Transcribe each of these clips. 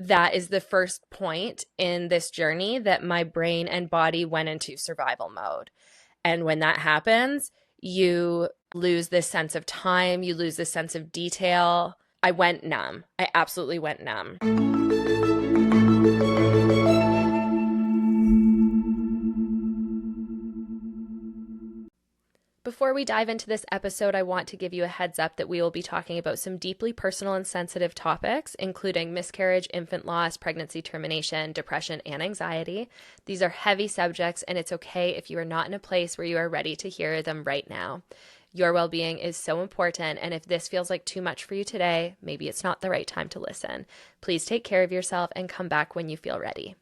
that is the first point in this journey that my brain and body went into survival mode. And when that happens, you lose this sense of time, you lose this sense of detail. I went numb. I absolutely went numb. Before we dive into this episode, I want to give you a heads up that we will be talking about some deeply personal and sensitive topics, including miscarriage, infant loss, pregnancy termination, depression, and anxiety. These are heavy subjects, and it's okay if you are not in a place where you are ready to hear them right now. Your well-being is so important, and if this feels like too much for you today, maybe it's not the right time to listen. Please take care of yourself and come back when you feel ready.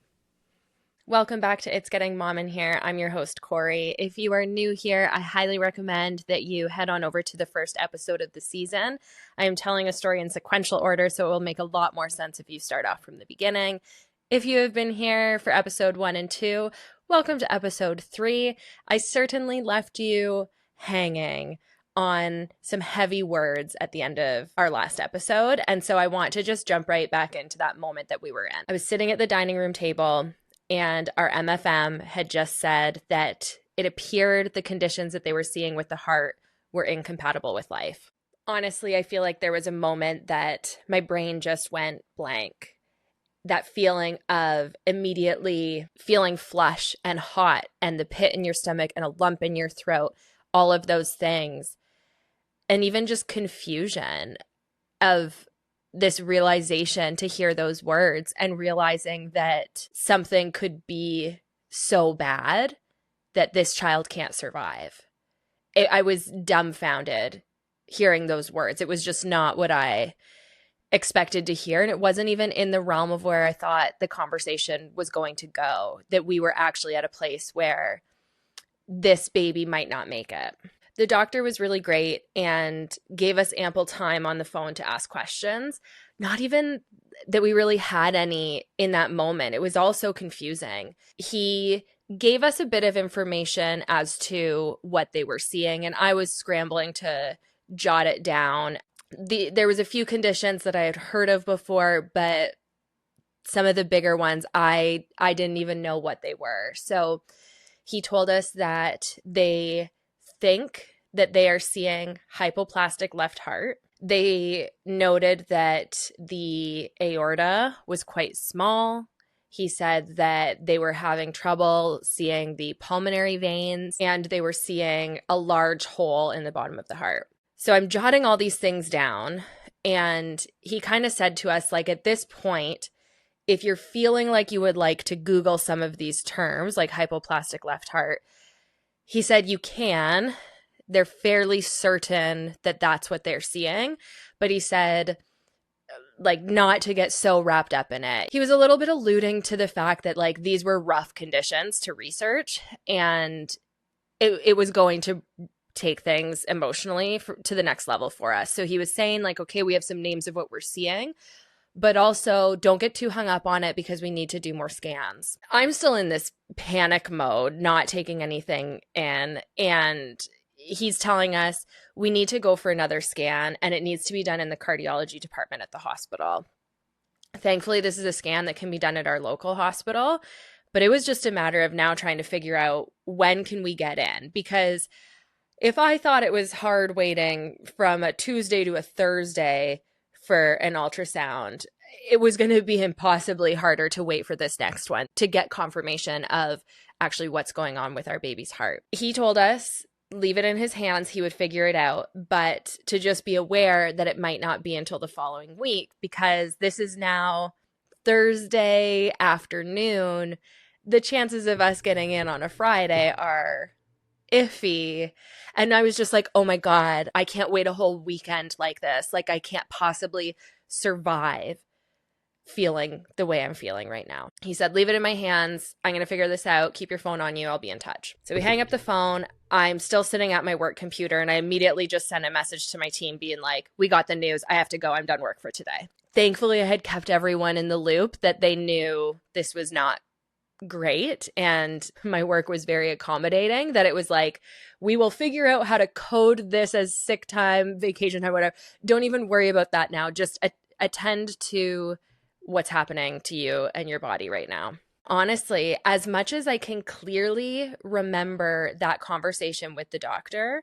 Welcome back to It's Getting Mom in Here. I'm your host, Kori. If you are new here, I highly recommend that you head on over to the first episode of the season. I am telling a story in sequential order, so it will make a lot more sense if you start off from the beginning. If you have been here for episode 1 and 2, welcome to episode 3. I certainly left you hanging on some heavy words at the end of our last episode, and so I want to just jump right back into that moment that we were in. I was sitting at the dining room table, and our MFM had just said that it appeared the conditions that they were seeing with the heart were incompatible with life. Honestly, I feel like there was a moment that my brain just went blank. That feeling of immediately feeling flush and hot and the pit in your stomach and a lump in your throat, all of those things. And even just confusion of this realization to hear those words and realizing that something could be so bad that this child can't survive. I was dumbfounded hearing those words. It was just not what I expected to hear. And it wasn't even in the realm of where I thought the conversation was going to go, that we were actually at a place where this baby might not make it. The doctor was really great and gave us ample time on the phone to ask questions. Not even that we really had any in that moment. It was all so confusing. He gave us a bit of information as to what they were seeing, and I was scrambling to jot it down. There was a few conditions that I had heard of before, but some of the bigger ones, I didn't even know what they were. So he told us that they think that they are seeing hypoplastic left heart. They noted that the aorta was quite small. He said that they were having trouble seeing the pulmonary veins, and they were seeing a large hole in the bottom of the heart. So I'm jotting all these things down, and he kind of said to us, like, at this point, if you're feeling like you would like to Google some of these terms, like hypoplastic left heart, he said you can. They're fairly certain that that's what they're seeing. But he said, like, not to get so wrapped up in it. He was a little bit alluding to the fact that, like, these were rough conditions to research, and it was going to take things emotionally to the next level for us. So he was saying, like, okay, we have some names of what we're seeing, but also don't get too hung up on it because we need to do more scans. I'm still in this panic mode, not taking anything in, and he's telling us we need to go for another scan, and it needs to be done in the cardiology department at the hospital. Thankfully, this is a scan that can be done at our local hospital, but it was just a matter of now trying to figure out when can we get in, because if I thought it was hard waiting from a Tuesday to a Thursday for an ultrasound, it was going to be impossibly harder to wait for this next one to get confirmation of actually what's going on with our baby's heart. He told us, leave it in his hands, he would figure it out, but to just be aware that it might not be until the following week, because this is now Thursday afternoon. The chances of us getting in on a Friday are iffy. And I was just like, oh my God, I can't wait a whole weekend like this. Like, I can't possibly survive feeling the way I'm feeling right now. He said, leave it in my hands. I'm going to figure this out. Keep your phone on you. I'll be in touch. So we hang up the phone. I'm still sitting at my work computer, and I immediately just sent a message to my team being like, we got the news. I have to go. I'm done work for today. Thankfully, I had kept everyone in the loop that they knew this was not great, and my work was very accommodating, that it was like, we will figure out how to code this as sick time, vacation time, whatever. Don't even worry about that now. Just attend to what's happening to you and your body right now. Honestly, as much as I can clearly remember that conversation with the doctor,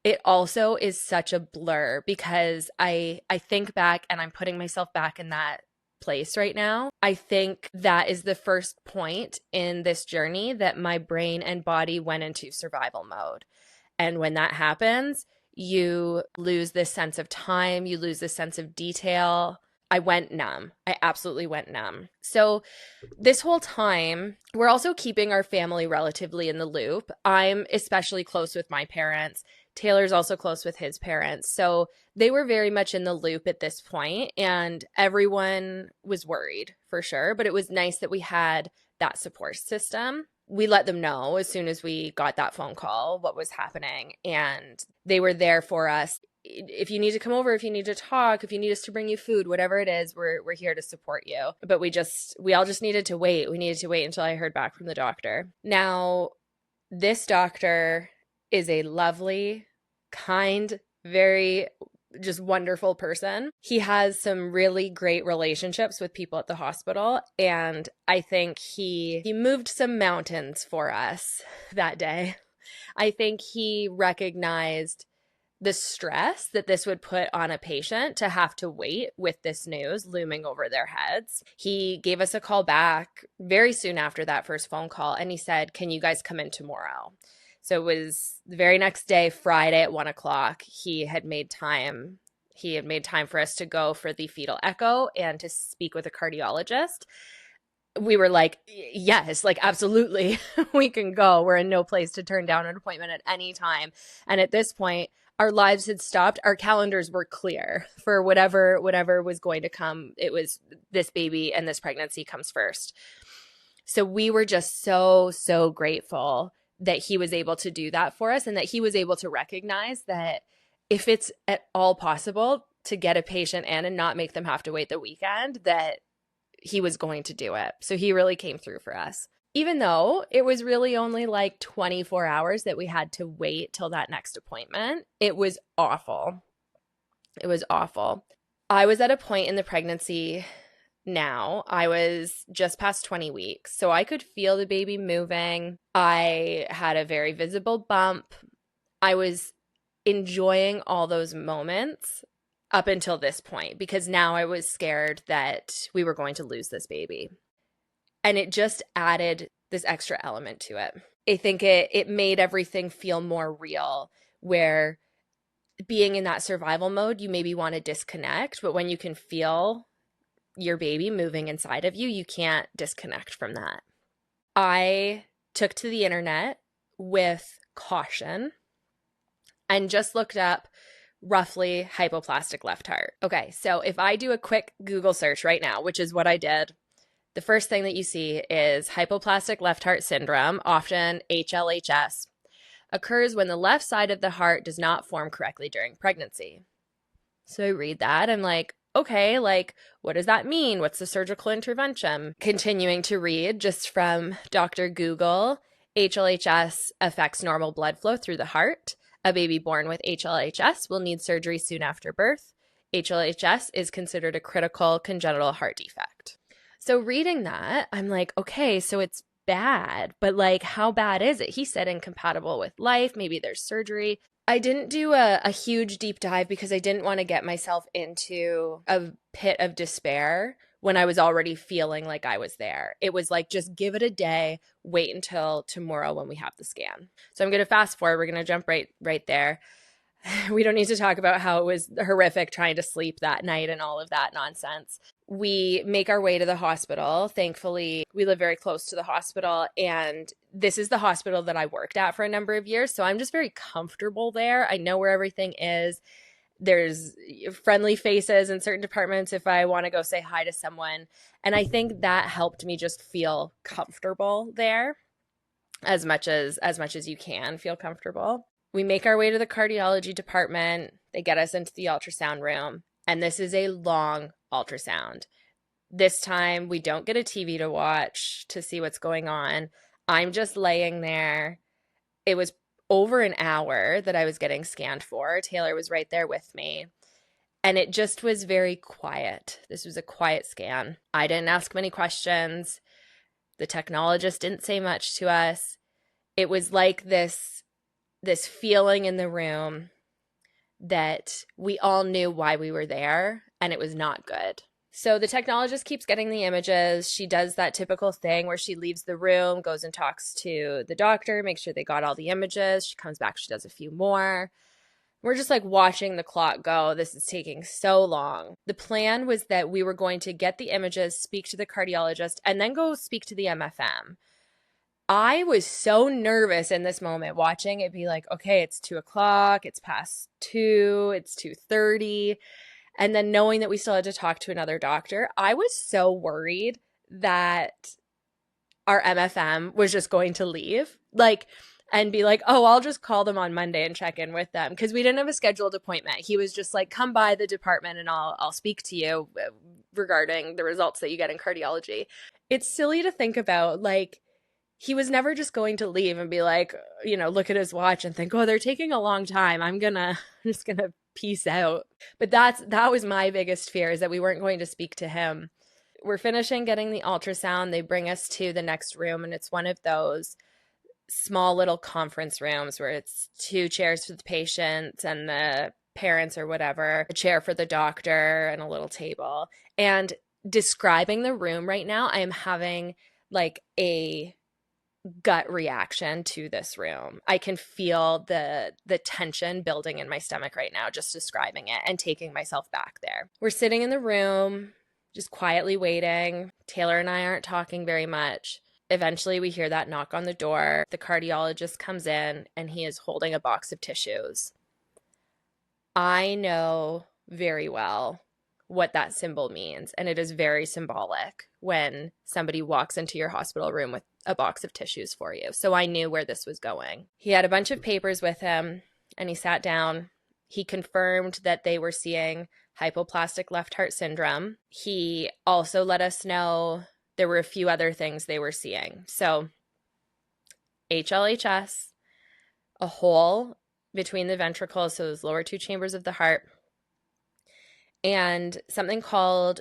it also is such a blur because I think back and I'm putting myself back in that place right now. I think that is the first point in this journey that my brain and body went into survival mode. And when that happens, you lose this sense of time, you lose this sense of detail. I went numb. I absolutely went numb. So this whole time, we're also keeping our family relatively in the loop. I'm especially close with my parents. Taylor's also close with his parents. So they were very much in the loop at this point, and everyone was worried for sure. But it was nice that we had that support system. We let them know as soon as we got that phone call what was happening, and they were there for us. If you need to come over, if you need to talk, if you need us to bring you food, whatever it is, we're here to support you. But we all just needed to wait. We needed to wait until I heard back from the doctor. Now, this doctor is a lovely, kind, very just wonderful person. He has some really great relationships with people at the hospital, and I think he moved some mountains for us that day. I think he recognized the stress that this would put on a patient to have to wait with this news looming over their heads. He gave us a call back very soon after that first phone call, and he said, "Can you guys come in tomorrow?" So it was the very next day, Friday at 1:00. He had made time for us to go for the fetal echo and to speak with a cardiologist. We were like, yes, like absolutely, we can go. We're in no place to turn down an appointment at any time. And at this point, our lives had stopped. Our calendars were clear for whatever was going to come. It was this baby and this pregnancy comes first. So we were just so grateful that he was able to do that for us, and that he was able to recognize that if it's at all possible to get a patient in and not make them have to wait the weekend, that he was going to do it. So he really came through for us. Even though it was really only like 24 hours that we had to wait till that next appointment, it was awful. It was awful. I was at a point in the pregnancy now. I was just past 20 weeks, so I could feel the baby moving. I had a very visible bump. I was enjoying all those moments up until this point, because now I was scared that we were going to lose this baby. And it just added this extra element to it. I think it made everything feel more real, where being in that survival mode, you maybe want to disconnect, but when you can feel your baby moving inside of you, you can't disconnect from that. I took to the internet with caution and just looked up roughly hypoplastic left heart. Okay, so if I do a quick Google search right now, which is what I did, the first thing that you see is hypoplastic left heart syndrome, often HLHS, occurs when the left side of the heart does not form correctly during pregnancy. So I read that, I'm like, okay, like, what does that mean? What's the surgical intervention? Continuing to read just from Dr. Google, HLHS affects normal blood flow through the heart. A baby born with HLHS will need surgery soon after birth. HLHS is considered a critical congenital heart defect. So reading that, I'm like, okay, so it's bad, but like, how bad is it? He said incompatible with life. Maybe there's surgery. I didn't do a huge deep dive because I didn't want to get myself into a pit of despair when I was already feeling like I was there. It was like, just give it a day, wait until tomorrow when we have the scan. So I'm going to fast forward. We're going to jump right there. We don't need to talk about how it was horrific trying to sleep that night and all of that nonsense. We make our way to the hospital. Thankfully, we live very close to the hospital, and this is the hospital that I worked at for a number of years, so I'm just very comfortable there. I know where everything is. There's friendly faces in certain departments if I want to go say hi to someone, and I think that helped me just feel comfortable there as much as you can feel comfortable. We make our way to the cardiology department. They get us into the ultrasound room, and this is a long ultrasound. This time, we don't get a TV to watch to see what's going on. I'm just laying there. It was over an hour that I was getting scanned for. Taylor was right there with me. And it just was very quiet. This was a quiet scan. I didn't ask many questions. The technologist didn't say much to us. It was like this feeling in the room that we all knew why we were there, and it was not good. So the technologist keeps getting the images. She does that typical thing where she leaves the room, goes and talks to the doctor, makes sure they got all the images. She comes back, she does a few more. We're just like watching the clock go. This is taking so long. The plan was that we were going to get the images, speak to the cardiologist, and then go speak to the MFM. I was so nervous in this moment watching it be like, okay, it's 2:00, it's past 2, it's 2:30. And then knowing that we still had to talk to another doctor, I was so worried that our MFM was just going to leave, like, and be like, oh, I'll just call them on Monday and check in with them. Because we didn't have a scheduled appointment. He was just like, come by the department and I'll speak to you regarding the results that you get in cardiology. It's silly to think about, like, he was never just going to leave and be like, you know, look at his watch and think, oh, they're taking a long time. I'm just gonna peace out. But that was my biggest fear, is that we weren't going to speak to him. We're finishing getting the ultrasound. They bring us to the next room, and it's one of those small little conference rooms where it's 2 chairs for the patients and the parents or whatever, a chair for the doctor, and a little table. And describing the room right now, I am having like a gut reaction to this room. I can feel the tension building in my stomach right now, just describing it and taking myself back there. We're sitting in the room, just quietly waiting. Taylor and I aren't talking very much. Eventually, we hear that knock on the door. The cardiologist comes in, and he is holding a box of tissues. I know very well what that symbol means, and it is very symbolic when somebody walks into your hospital room with a box of tissues for you. So I knew where this was going. He had a bunch of papers with him, and he sat down. He confirmed that they were seeing hypoplastic left heart syndrome. He also let us know there were a few other things they were seeing. So HLHS, a hole between the ventricles, so those lower 2 chambers of the heart, and something called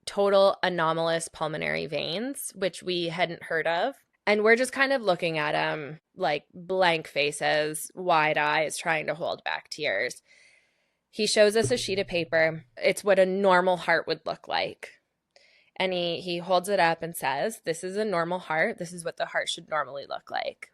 total anomalous pulmonary veins, which we hadn't heard of. And we're just kind of looking at him like blank faces, wide eyes, trying to hold back tears. He shows us a sheet of paper. It's what a normal heart would look like. And he holds it up and says, this is a normal heart. This is what the heart should normally look like.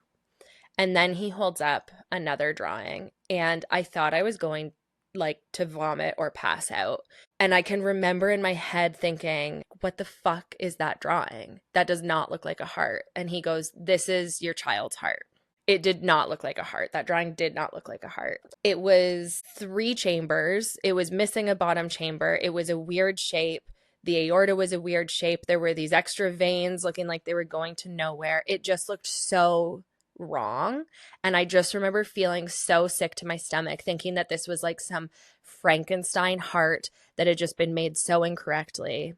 And then he holds up another drawing. And I thought I was going like to vomit or pass out. And I can remember in my head thinking, what the fuck is that drawing? That does not look like a heart. And he goes, this is your child's heart. It did not look like a heart. That drawing did not look like a heart. It was 3 chambers. It was missing a bottom chamber. It was a weird shape. The aorta was a weird shape. There were these extra veins looking like they were going to nowhere. It just looked so wrong. And I just remember feeling so sick to my stomach, thinking that this was like some Frankenstein heart that had just been made so incorrectly.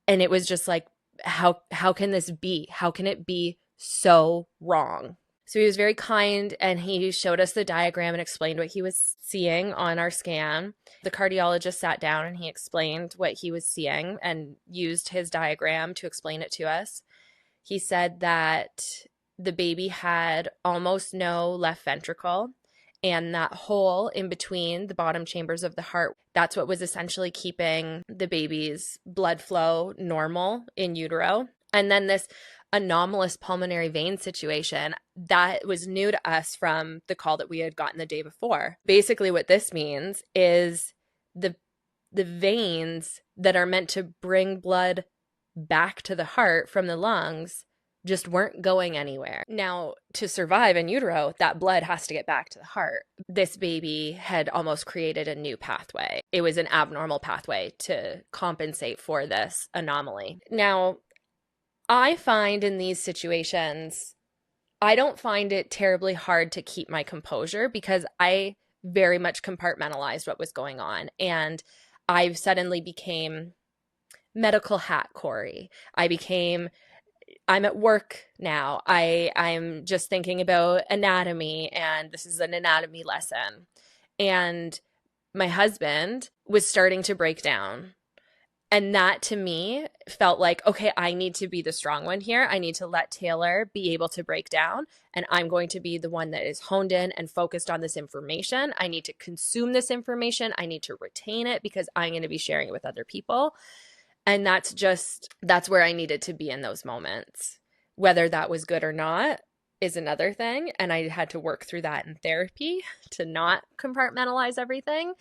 And it was just like, how can this be? How can it be so wrong? So he was very kind, and he showed us the diagram and explained what he was seeing on our scan. The cardiologist sat down and he explained what he was seeing and used his diagram to explain it to us. He said that the baby had almost no left ventricle, and that hole in between the bottom chambers of the heart, that's what was essentially keeping the baby's blood flow normal in utero. And then this anomalous pulmonary vein situation, that was new to us from the call that we had gotten the day before. Basically what this means is the veins that are meant to bring blood back to the heart from the lungs just weren't going anywhere. Now, to survive in utero, that blood has to get back to the heart. This baby had almost created a new pathway. It was an abnormal pathway to compensate for this anomaly. Now, I find in these situations, I don't find it terribly hard to keep my composure, because I very much compartmentalized what was going on. And I suddenly became medical hat Kori. I'm at work now. I'm just thinking about anatomy, and this is an anatomy lesson. And my husband was starting to break down. And that to me felt like, okay, I need to be the strong one here. I need to let Taylor be able to break down. And I'm going to be the one that is honed in and focused on this information. I need to consume this information. I need to retain it because I'm going to be sharing it with other people. And that's where I needed to be in those moments. Whether that was good or not is another thing. And I had to work through that in therapy to not compartmentalize everything.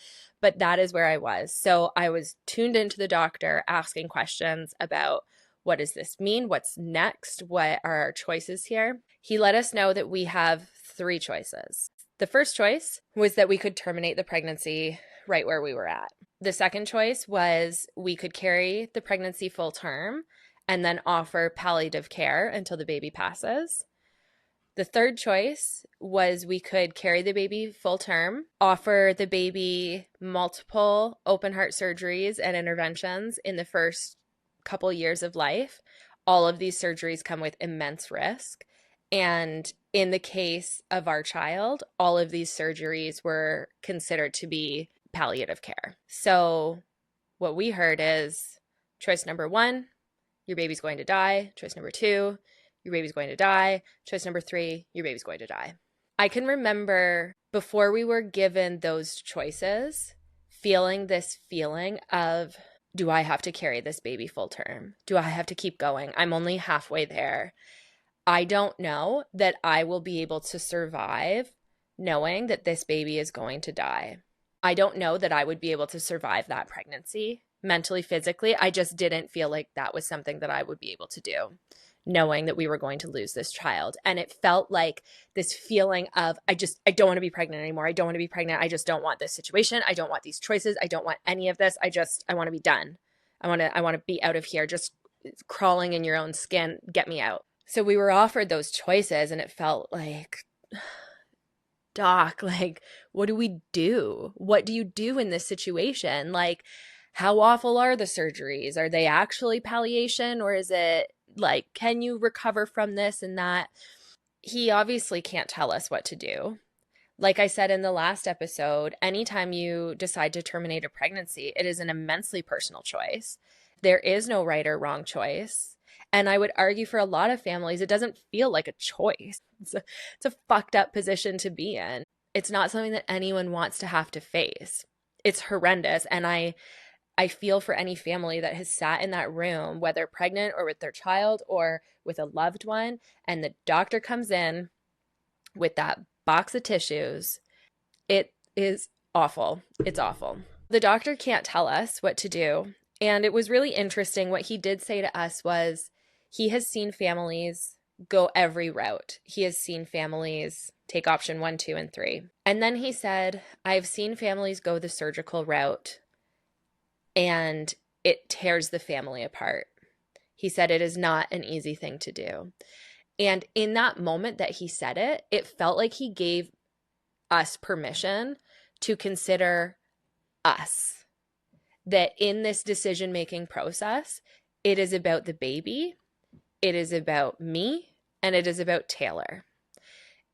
But that is where I was. So I was tuned into the doctor asking questions about, what does this mean? What's next? What are our choices here? He let us know that we have 3 choices. The first choice was that we could terminate the pregnancy right where we were at. The second choice was we could carry the pregnancy full term and then offer palliative care until the baby passes. The third choice was we could carry the baby full term, offer the baby multiple open heart surgeries and interventions in the first couple years of life. All of these surgeries come with immense risk. And in the case of our child, all of these surgeries were considered to be palliative care. So what we heard is choice number 1, your baby's going to die. Choice number 2, your baby's going to die. Choice number 3, your baby's going to die. I can remember before we were given those choices, feeling this feeling of, do I have to carry this baby full term? Do I have to keep going? I'm only halfway there. I don't know that I will be able to survive knowing that this baby is going to die. I don't know that I would be able to survive that pregnancy mentally, physically. I just didn't feel like that was something that I would be able to do, knowing that we were going to lose this child. And it felt like this feeling of, I don't want to be pregnant anymore. I don't want to be pregnant. I just don't want this situation. I don't want these choices. I don't want any of this. I want to be done. I want to be out of here. Just crawling in your own skin. Get me out. So we were offered those choices and it felt like, doc, like, what do we do? What do you do in this situation? Like, how awful are the surgeries? Are they actually palliation, or is it like, can you recover from this and that? He obviously can't tell us what to do. Like I said in the last episode, anytime you decide to terminate a pregnancy, it is an immensely personal choice. There is no right or wrong choice. And I would argue for a lot of families, it doesn't feel like a choice. It's a fucked up position to be in. It's not something that anyone wants to have to face. It's horrendous. And I feel for any family that has sat in that room, whether pregnant or with their child or with a loved one, and the doctor comes in with that box of tissues. It is awful. It's awful. The doctor can't tell us what to do. And it was really interesting. What he did say to us was he has seen families go every route. He has seen families take option 1, 2, and 3. And then he said, I've seen families go the surgical route and it tears the family apart. He said it is not an easy thing to do. And in that moment that he said it, it felt like he gave us permission to consider us. That in this decision-making process, it is about the baby, it is about me, and it is about Taylor.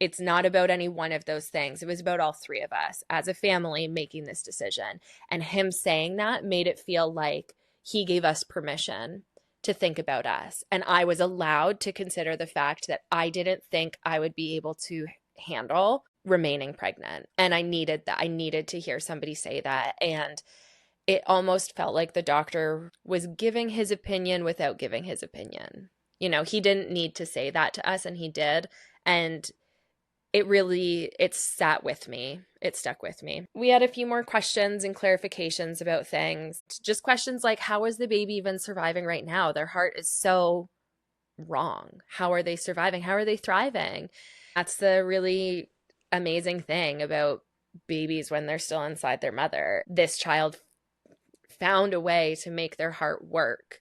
It's not about any one of those things. It was about all 3 of us as a family making this decision. And him saying that made it feel like he gave us permission to think about us. And I was allowed to consider the fact that I didn't think I would be able to handle remaining pregnant. And I needed that. I needed to hear somebody say that. And it almost felt like the doctor was giving his opinion without giving his opinion. You know, he didn't need to say that to us, and he did. And it sat with me. It stuck with me. We had a few more questions and clarifications about things. Just questions like, how is the baby even surviving right now? Their heart is so wrong. How are they surviving? How are they thriving? That's the really amazing thing about babies when they're still inside their mother. This child found a way to make their heart work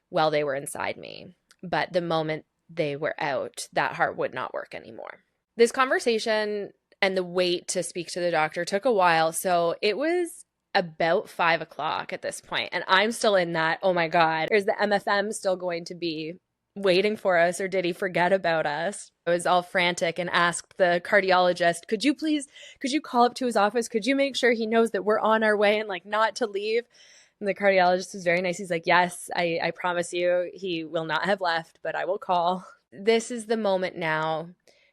while they were inside me. But the moment they were out, that heart would not work anymore. This conversation and the wait to speak to the doctor took a while. So it was about 5 o'clock at this point. And I'm still in that, oh my God, is the MFM still going to be waiting for us, or did he forget about us? I was all frantic and asked the cardiologist, could you call up to his office? Could you make sure he knows that we're on our way and like not to leave? And the cardiologist was very nice. He's like, yes, I promise you he will not have left, but I will call. This is the moment now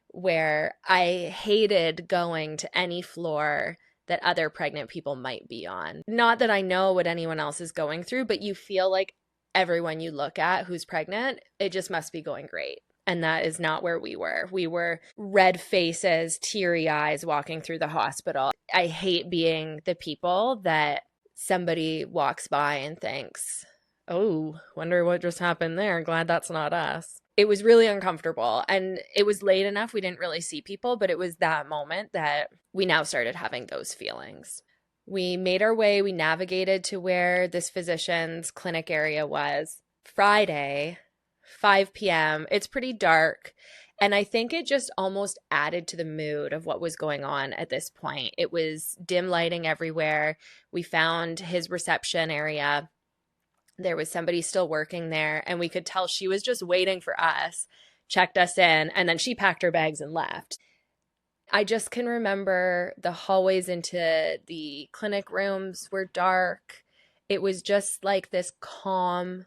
where I hated going to any floor that other pregnant people might be on. Not that I know what anyone else is going through, but you feel like everyone you look at who's pregnant, it just must be going great. And that is not where we were. We were red faces, teary eyes walking through the hospital. I hate being the people that somebody walks by and thinks, oh, wonder what just happened there. Glad that's not us. It was really uncomfortable, and it was late enough we didn't really see people, but it was that moment that we now started having those feelings. We made our way, we navigated to where this physician's clinic area was. Friday, 5 p.m., it's pretty dark, and I think it just almost added to the mood of what was going on at this point. It was dim lighting everywhere. We found his reception area. There was somebody still working there, and we could tell she was just waiting for us, checked us in, and then she packed her bags and left. I just can remember the hallways into the clinic rooms were dark. It was just like this calm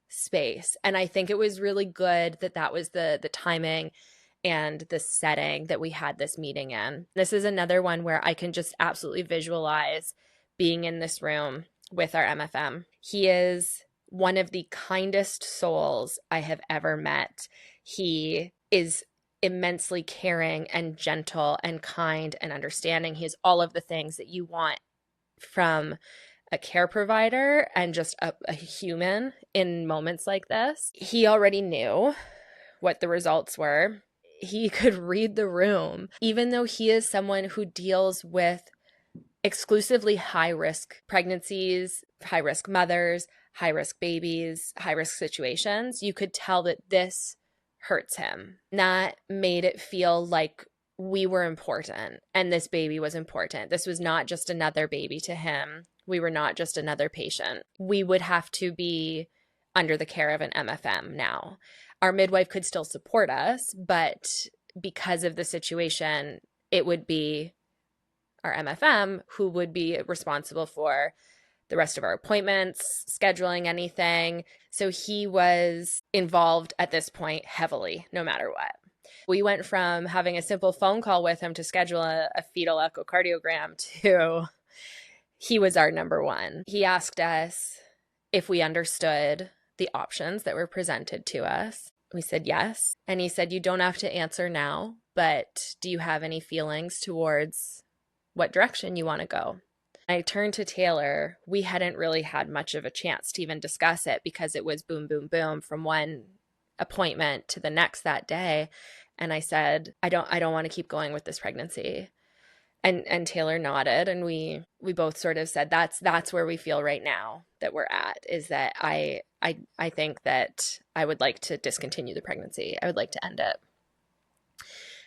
space. And I think it was really good that that was the timing and the setting that we had this meeting in. This is another one where I can just absolutely visualize being in this room with our MFM. He is one of the kindest souls I have ever met. He is immensely caring and gentle and kind and understanding. He has all of the things that you want from a care provider and just a human in moments like this. He already knew what the results were. He could read the room, even though he is someone who deals with exclusively high-risk pregnancies, high-risk mothers, high-risk babies, high-risk situations. You could tell that this hurts him. That made it feel like we were important and this baby was important. This was not just another baby to him. We were not just another patient. We would have to be under the care of an MFM now. Our midwife could still support us, but because of the situation, it would be our MFM who would be responsible for the rest of our appointments, scheduling anything. So he was involved at this point heavily, no matter what. We went from having a simple phone call with him to schedule a fetal echocardiogram to he was our number one. He asked us if we understood the options that were presented to us. We said yes. And he said, you don't have to answer now, but do you have any feelings towards what direction you want to go? I turned to Taylor. We hadn't really had much of a chance to even discuss it because it was boom, boom, boom from one appointment to the next that day. And I said, I don't want to keep going with this pregnancy. And Taylor nodded, and we both sort of said that's where we feel right now that we're at, is that I think that I would like to discontinue the pregnancy. I would like to end it.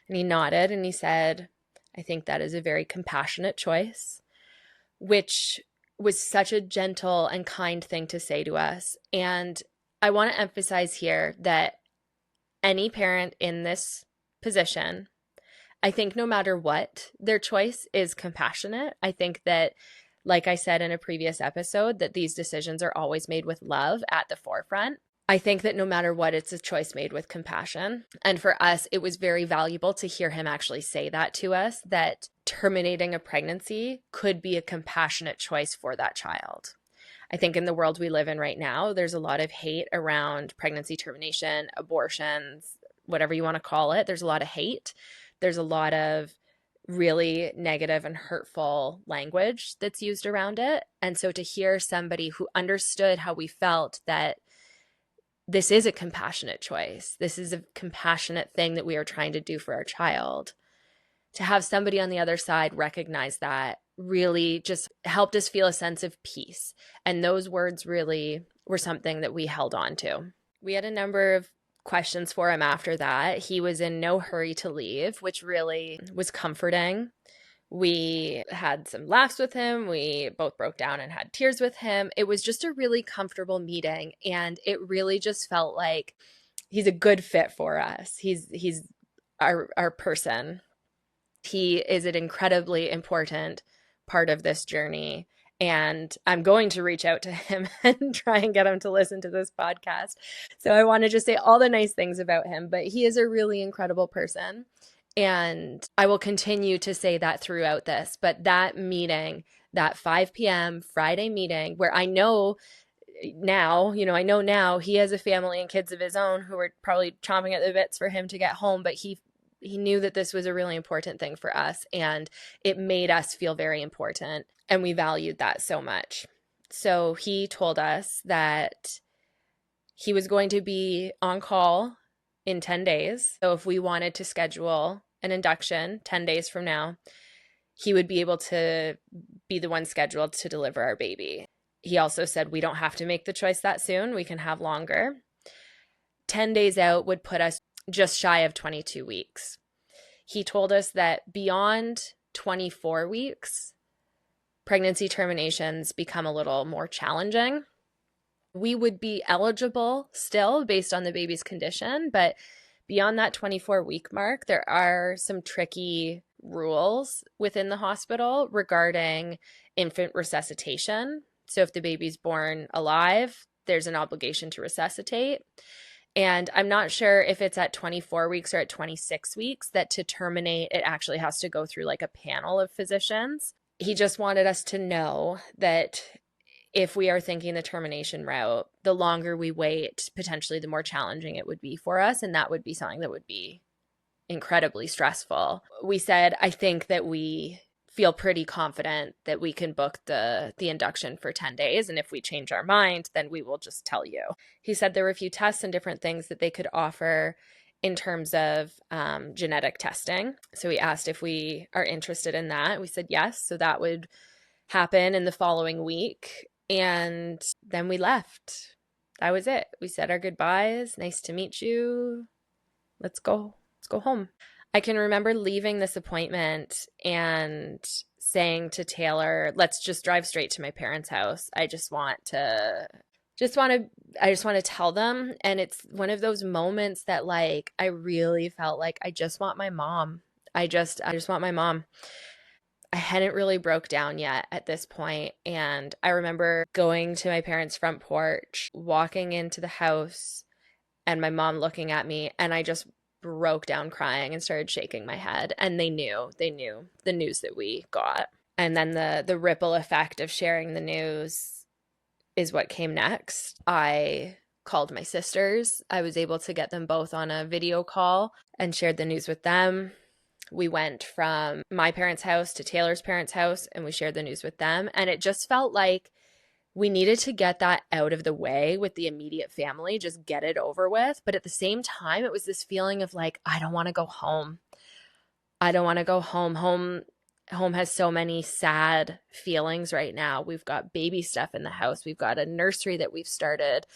And he nodded and he said, I think that is a very compassionate choice, which was such a gentle and kind thing to say to us. And I want to emphasize here that any parent in this position, I think no matter what, their choice is compassionate. I think that, like I said in a previous episode, that these decisions are always made with love at the forefront. I think that no matter what, it's a choice made with compassion. And for us, it was very valuable to hear him actually say that to us, that terminating a pregnancy could be a compassionate choice for that child. I think in the world we live in right now, there's a lot of hate around pregnancy termination, abortions, whatever you want to call it. There's a lot of hate. There's a lot of really negative and hurtful language that's used around it. And so to hear somebody who understood how we felt, that this is a compassionate choice, this is a compassionate thing that we are trying to do for our child, to have somebody on the other side recognize that really just helped us feel a sense of peace. And those words really were something that we held on to. We had a number of questions for him after that. He was in no hurry to leave, which really was comforting. We had some laughs with him. We both broke down and had tears with him. It was just a really comfortable meeting. And it really just felt like a good fit for us. He's our person. He is an incredibly important part of this journey. And I'm going to reach out to him and try and get him to listen to this podcast. So I want to just say all the nice things about him, but he is a really incredible person. And I will continue to say that throughout this. But that meeting, that 5 p.m. Friday meeting, where I know now he has a family and kids of his own who were probably chomping at the bits for him to get home, but he knew that this was a really important thing for us, and it made us feel very important, and we valued that so much. So he told us that he was going to be on call in 10 days. So if we wanted to schedule an induction 10 days from now, he would be able to be the one scheduled to deliver our baby. He also said we don't have to make the choice that soon. We can have longer. 10 days out would put us just shy of 22 weeks. He told us that beyond 24 weeks, pregnancy terminations become a little more challenging. We would be eligible still based on the baby's condition, but beyond that 24-week mark, there are some tricky rules within the hospital regarding infant resuscitation. So if the baby's born alive, there's an obligation to resuscitate. And I'm not sure if it's at 24 weeks or at 26 weeks that to terminate, it actually has to go through like a panel of physicians. He just wanted us to know that if we are thinking the termination route, the longer we wait, potentially the more challenging it would be for us. And that would be something that would be incredibly stressful. We said, I think that we feel pretty confident that we can book the induction for 10 days. And if we change our mind, then we will just tell you. He said there were a few tests and different things that they could offer in terms of genetic testing. So we asked if we are interested in that. We said yes. So that would happen in the following week. And then we left. That was it. We said our goodbyes. Nice to meet you. Let's go home. I can remember leaving this appointment and saying to Taylor, let's just drive straight to my parents' house. I just want to tell them. And it's one of those moments that like, I really felt like I just want my mom. I just want my mom. I hadn't really broke down yet at this point. And I remember going to my parents' front porch, walking into the house, and my mom looking at me, and I just broke down crying and started shaking my head. And they knew the news that we got. And then the ripple effect of sharing the news is what came next. I called my sisters. I was able to get them both on a video call and shared the news with them. We went from my parents' house to Taylor's parents' house, and we shared the news with them. And it just felt like we needed to get that out of the way with the immediate family, just get it over with. But at the same time, it was this feeling of like, I don't want to go home. I don't want to go home. Home has so many sad feelings right now. We've got baby stuff in the house. We've got a nursery that we've started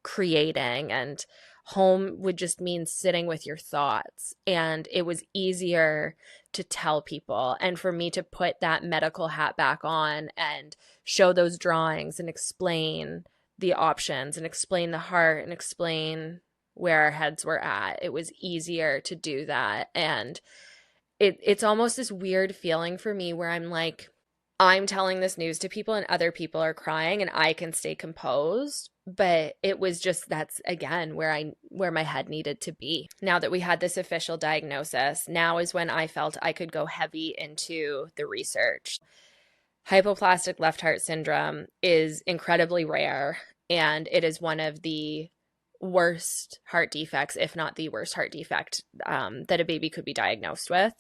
creating, and home would just mean sitting with your thoughts. And it was easier to tell people, and for me to put that medical hat back on and show those drawings and explain the options and explain the heart and explain where our heads were at. It was easier to do that. And it's almost this weird feeling for me where I'm like, I'm telling this news to people and other people are crying and I can stay composed. But it was just, that's again where my head needed to be. Now that we had this official diagnosis, now is when I felt I could go heavy into the research. Hypoplastic left heart syndrome is incredibly rare, and it is one of the worst heart defects, if not the worst heart defect that a baby could be diagnosed with.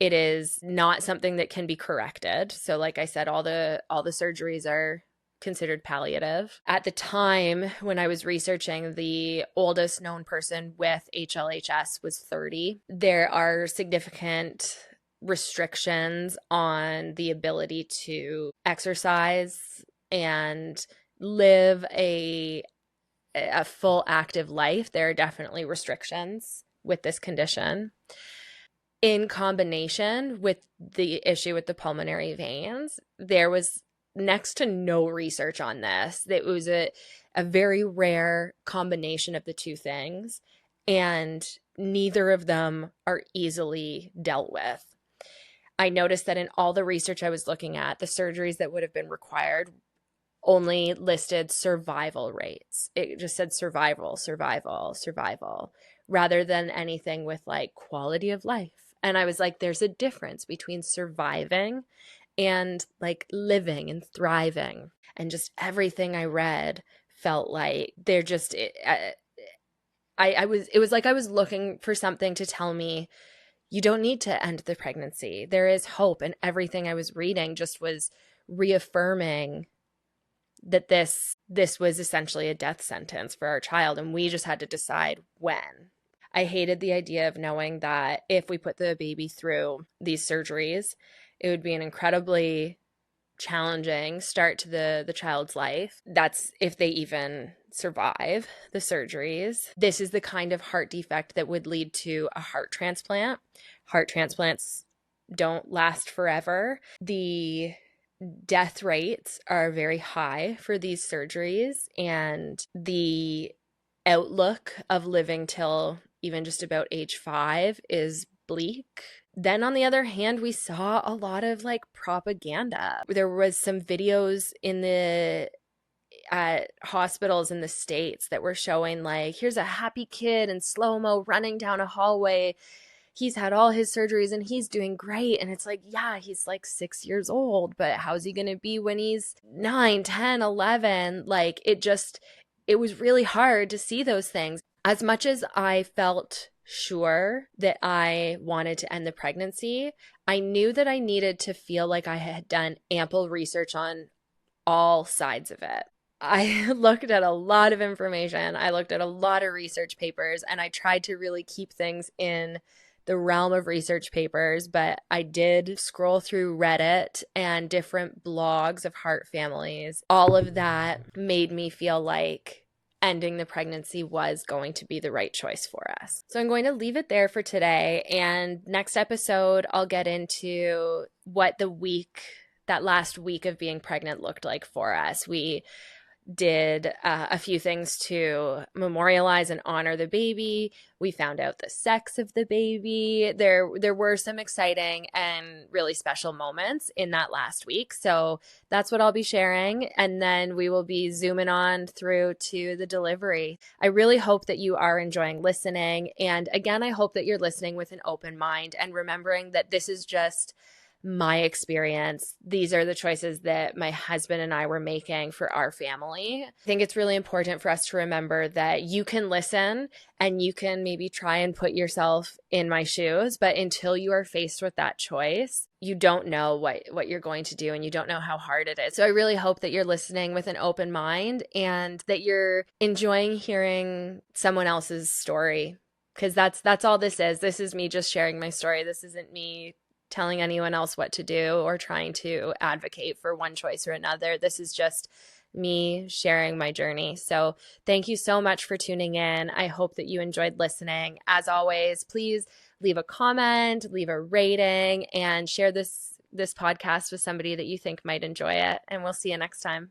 It is not something that can be corrected. So like I said, all the surgeries are considered palliative. At the time when I was researching, the oldest known person with HLHS was 30. There are significant restrictions on the ability to exercise and live a full active life. There are definitely restrictions with this condition. In combination with the issue with the pulmonary veins, there was next to no research on this. It was a very rare combination of the two things, and neither of them are easily dealt with. I noticed that in all the research I was looking at, the surgeries that would have been required only listed survival rates. It just said survival, survival, survival, rather than anything with like quality of life. And I was like, there's a difference between surviving and like living and thriving. And just everything I read felt like they're just, it was like I was looking for something to tell me, you don't need to end the pregnancy. There is hope. And everything I was reading just was reaffirming that this was essentially a death sentence for our child, and we just had to decide when. I hated the idea of knowing that if we put the baby through these surgeries, it would be an incredibly challenging start to the child's life. That's if they even survive the surgeries. This is the kind of heart defect that would lead to a heart transplant. Heart transplants don't last forever. The death rates are very high for these surgeries, and the outlook of living till even just about age 5 is bleak. Then on the other hand, we saw a lot of like propaganda. There was some videos in the at hospitals in the States that were showing like, here's a happy kid in slow-mo running down a hallway. He's had all his surgeries and he's doing great. And it's like, yeah, he's like 6 years old, but how's he going to be when he's 9, 10, 11? Like it was really hard to see those things. As much as I felt sure that I wanted to end the pregnancy, I knew that I needed to feel like I had done ample research on all sides of it. I looked at a lot of information. I looked at a lot of research papers, and I tried to really keep things in the realm of research papers, but I did scroll through Reddit and different blogs of heart families. All of that made me feel like ending the pregnancy was going to be the right choice for us. So I'm going to leave it there for today. And next episode, I'll get into what that last week of being pregnant looked like for us. We did a few things to memorialize and honor the baby. We found out the sex of the baby. There were some exciting and really special moments in that last week. So that's what I'll be sharing. And then we will be zooming on through to the delivery. I really hope that you are enjoying listening. And again, I hope that you're listening with an open mind and remembering that this is just my experience. These are the choices that my husband and I were making for our family. I think it's really important for us to remember that you can listen and you can maybe try and put yourself in my shoes, but until you are faced with that choice, you don't know what you're going to do and you don't know how hard it is. So I really hope that you're listening with an open mind and that you're enjoying hearing someone else's story, because that's all this is. This is me just sharing my story. This isn't me telling anyone else what to do or trying to advocate for one choice or another. This is just me sharing my journey. So thank you so much for tuning in. I hope that you enjoyed listening. As always, please leave a comment, leave a rating, and share this podcast with somebody that you think might enjoy it. And we'll see you next time.